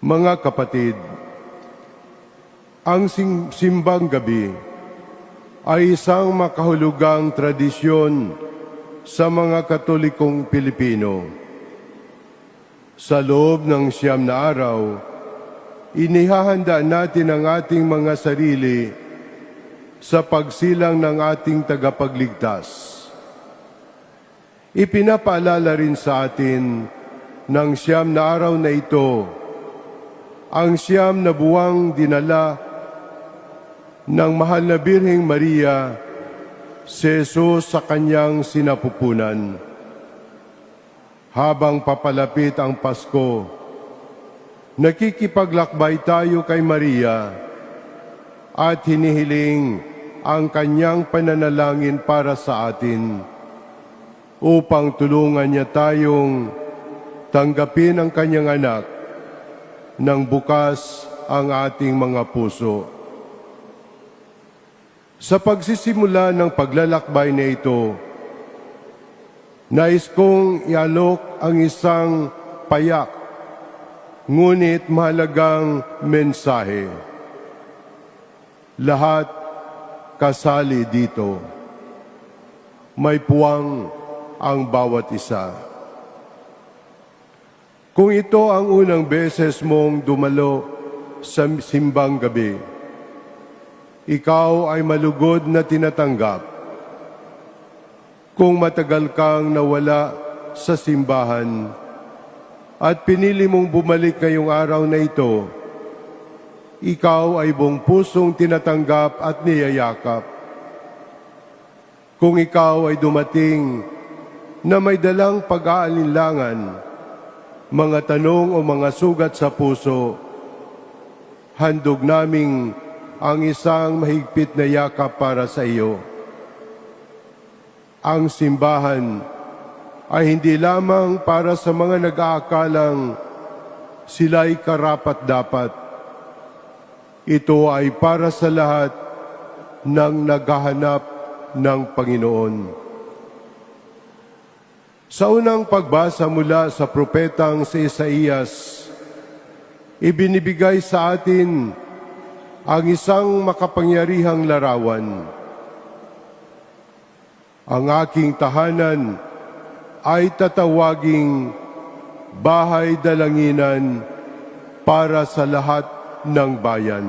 Mga kapatid, ang simbang gabi ay isang makahulugang tradisyon sa mga Katolikong Pilipino. Sa loob ng 9 na araw, inihahanda natin ang ating mga sarili sa pagsilang ng ating tagapagligtas. Ipinapaalala rin sa atin ng 9 na araw na ito ang 9 na buwang dinala ng mahal na Birheng Maria si Jesus sa kanyang sinapupunan. Habang papalapit ang Pasko, nakikipaglakbay tayo kay Maria at hinihiling ang kanyang pananalangin para sa atin upang tulungan niya tayong tanggapin ang kanyang anak nang bukas ang ating mga puso. Sa pagsisimula ng paglalakbay na ito, nais kong ialok ang isang payak, ngunit mahalagang mensahe. Lahat kasali dito. May puwang ang bawat isa. Kung ito ang unang beses mong dumalo sa simbang gabi, ikaw ay malugod na tinatanggap. Kung matagal kang nawala sa simbahan at pinili mong bumalik ngayong araw na ito, ikaw ay buong pusong tinatanggap at niyayakap. Kung ikaw ay dumating na may dalang pag-aalinlangan, mga tanong o mga sugat sa puso, handog naming ang isang mahigpit na yakap para sa iyo. Ang simbahan ay hindi lamang para sa mga nag-aakalang sila'y karapat-dapat. Ito ay para sa lahat ng naghahanap ng Panginoon. Sa unang pagbasa mula sa propetang si Isaías, ibinibigay sa atin ang isang makapangyarihang larawan. Ang aking tahanan ay tatawaging bahay dalanginan para sa lahat ng bayan.